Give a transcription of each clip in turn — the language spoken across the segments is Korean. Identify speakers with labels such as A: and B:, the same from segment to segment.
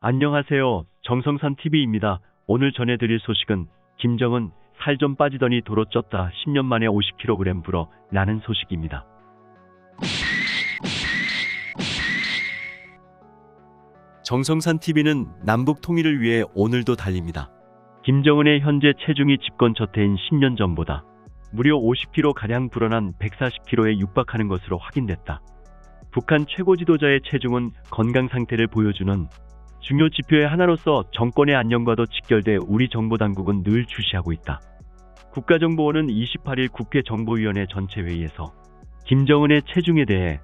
A: 안녕하세요. 정성산 TV입니다. 오늘 전해드릴 소식은 김정은 살 좀 빠지더니 도로 쪘다 10년 만에 50kg 불어 라는 소식입니다. 정성산 TV는 남북 통일을 위해 오늘도 달립니다. 김정은의 현재 체중이 집권 저태인 10년 전보다 무려 50kg가량 불어난 140kg에 육박하는 것으로 확인됐다. 북한 최고 지도자의 체중은 건강 상태를 보여주는 중요 지표의 하나로서 정권의 안녕과도 직결돼 우리 정보당국은 늘 주시하고 있다. 국가정보원은 28일 국회 정보위원회 전체회의에서 김정은의 체중에 대해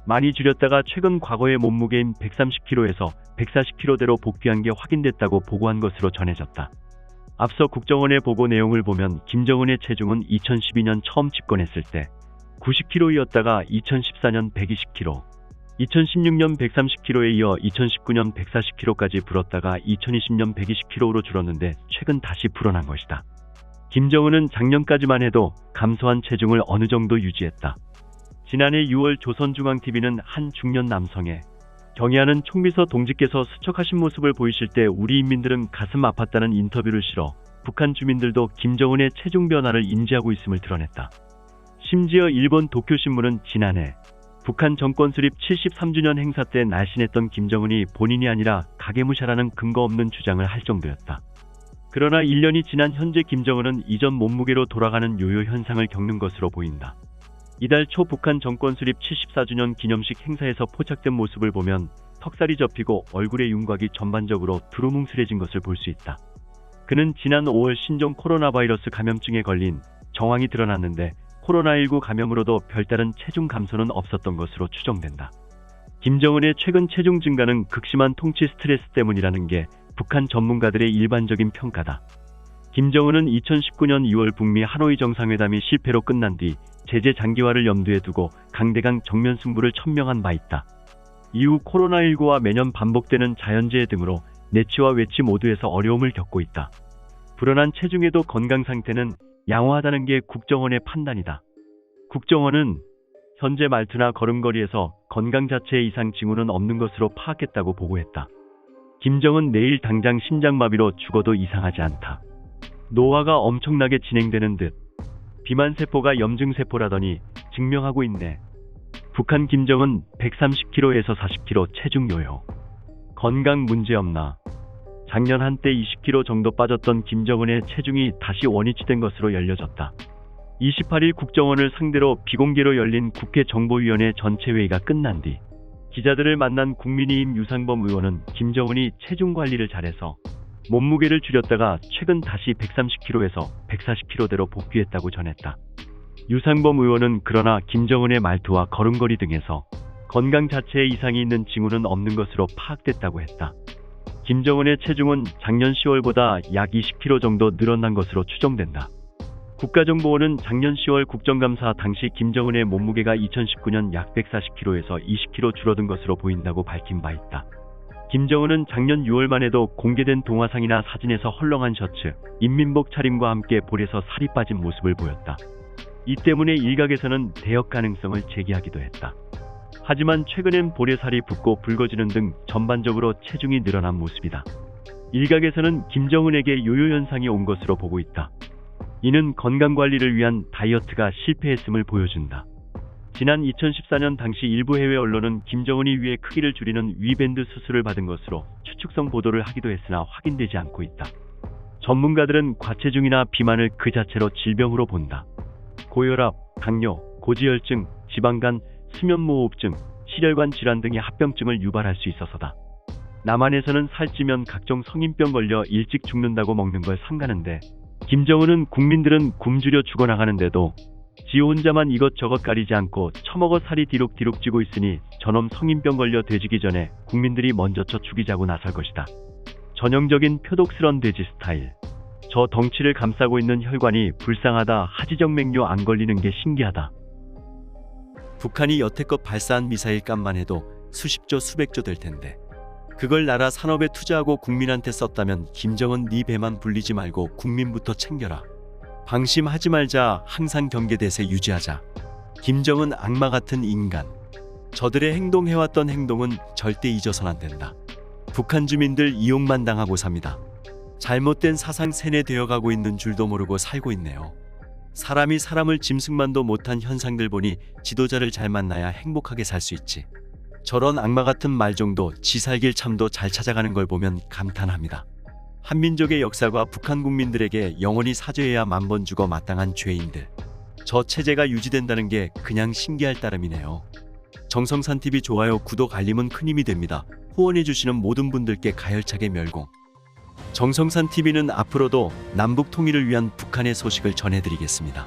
A: 많이 줄였다가 최근 과거의 몸무게인 130kg에서 140kg대로 복귀한 게 확인됐다고 보고한 것으로 전해졌다. 앞서 국정원의 보고 내용을 보면 김정은의 체중은 2012년 처음 집권했을 때 90kg이었다가 2014년 120kg, 2016년 130kg에 이어 2019년 140kg까지 불었다가 2020년 120kg로 줄었는데 최근 다시 불어난 것이다. 김정은은 작년까지만 해도 감소한 체중을 어느 정도 유지했다. 지난해 6월 조선중앙TV는 한 중년 남성의 경애하는 총비서 동지께서 수척하신 모습을 보이실 때 우리 인민들은 가슴 아팠다는 인터뷰를 실어 북한 주민들도 김정은의 체중 변화를 인지하고 있음을 드러냈다. 심지어 일본 도쿄신문은 지난해 북한 정권 수립 73주년 행사 때 날씬했던 김정은이 본인이 아니라 가계무샤라는 근거 없는 주장을 할 정도였다. 그러나 1년이 지난 현재 김정은은 이전 몸무게로 돌아가는 요요 현상을 겪는 것으로 보인다. 이달 초 북한 정권 수립 74주년 기념식 행사에서 포착된 모습을 보면 턱살이 접히고 얼굴의 윤곽이 전반적으로 두루뭉술해진 것을 볼 수 있다. 그는 지난 5월 신종 코로나 바이러스 감염증에 걸린 정황이 드러났는데 코로나19 감염으로도 별다른 체중 감소는 없었던 것으로 추정된다. 김정은의 최근 체중 증가는 극심한 통치 스트레스 때문이라는 게 북한 전문가들의 일반적인 평가다. 김정은은 2019년 2월 북미 하노이 정상회담이 실패로 끝난 뒤 제재 장기화를 염두에 두고 강대강 정면 승부를 천명한 바 있다. 이후 코로나19와 매년 반복되는 자연재해 등으로 내치와 외치 모두에서 어려움을 겪고 있다. 불어난 체중에도 건강 상태는 양호하다는 게 국정원의 판단이다. 국정원은 현재 말투나 걸음걸이에서 건강 자체의 이상 징후는 없는 것으로 파악했다고 보고했다. 김정은 내일 당장 심장마비로 죽어도 이상하지 않다. 노화가 엄청나게 진행되는 듯 비만세포가 염증세포라더니 증명하고 있네. 북한 김정은 130kg에서 40kg 체중 요요. 건강 문제 없나? 작년 한때 20kg 정도 빠졌던 김정은의 체중이 다시 원위치된 것으로 알려졌다. 28일 국정원을 상대로 비공개로 열린 국회 정보위원회 전체회의가 끝난 뒤 기자들을 만난 국민의힘 유상범 의원은 김정은이 체중 관리를 잘해서 몸무게를 줄였다가 최근 다시 130kg에서 140kg대로 복귀했다고 전했다. 유상범 의원은 그러나 김정은의 말투와 걸음걸이 등에서 건강 자체에 이상이 있는 징후는 없는 것으로 파악됐다고 했다. 김정은의 체중은 작년 10월보다 약 20kg 정도 늘어난 것으로 추정된다. 국가정보원은 작년 10월 국정감사 당시 김정은의 몸무게가 2019년 약 140kg에서 20kg 줄어든 것으로 보인다고 밝힌 바 있다. 김정은은 작년 6월만 해도 공개된 동화상이나 사진에서 헐렁한 셔츠, 인민복 차림과 함께 볼에서 살이 빠진 모습을 보였다. 이 때문에 일각에서는 대역 가능성을 제기하기도 했다. 하지만 최근엔 볼에 살이 붓고 붉어지는 등 전반적으로 체중이 늘어난 모습이다. 일각에서는 김정은에게 요요 현상이 온 것으로 보고 있다. 이는 건강관리를 위한 다이어트가 실패했음을 보여준다. 지난 2014년 당시 일부 해외 언론은 김정은이 위의 크기를 줄이는 위밴드 수술을 받은 것으로 추측성 보도를 하기도 했으나 확인되지 않고 있다. 전문가들은 과체중이나 비만을 그 자체로 질병으로 본다. 고혈압, 당뇨, 고지혈증, 지방간, 수면무호흡증, 심혈관 질환 등의 합병증을 유발할 수 있어서다. 남한에서는 살찌면 각종 성인병 걸려 일찍 죽는다고 먹는 걸 삼가는데 김정은은 국민들은 굶주려 죽어나가는데도 지 혼자만 이것저것 가리지 않고 처먹어 살이 디룩디룩 찌고 있으니 저놈 성인병 걸려 돼지기 전에 국민들이 먼저 쳐 죽이자고 나설 것이다. 전형적인 표독스런 돼지 스타일. 저 덩치를 감싸고 있는 혈관이 불쌍하다. 하지정맥류 안 걸리는 게 신기하다. 북한이 여태껏 발사한 미사일 값만 해도 수십조 수백조 될 텐데 그걸 나라 산업에 투자하고 국민한테 썼다면 김정은 네 배만 불리지 말고 국민부터 챙겨라. 방심하지 말자. 항상 경계대세 유지하자. 김정은 악마 같은 인간. 저들의 행동해왔던 행동은 절대 잊어선 안 된다. 북한 주민들 이용만 당하고 삽니다. 잘못된 사상 세뇌되어 가고 있는 줄도 모르고 살고 있네요. 사람이 사람을 짐승만도 못한 현상들 보니 지도자를 잘 만나야 행복하게 살 수 있지. 저런 악마 같은 말종도 지 살길 참도 잘 찾아가는 걸 보면 감탄합니다. 한민족의 역사가 북한 국민들에게 영원히 사죄해야 만번 죽어 마땅한 죄인들. 저 체제가 유지된다는 게 그냥 신기할 따름이네요. 정성산TV 좋아요, 구독, 알림은 큰 힘이 됩니다. 후원해주시는 모든 분들께 가열차게 멸공. 정성산TV는 앞으로도 남북 통일을 위한 북한의 소식을 전해드리겠습니다.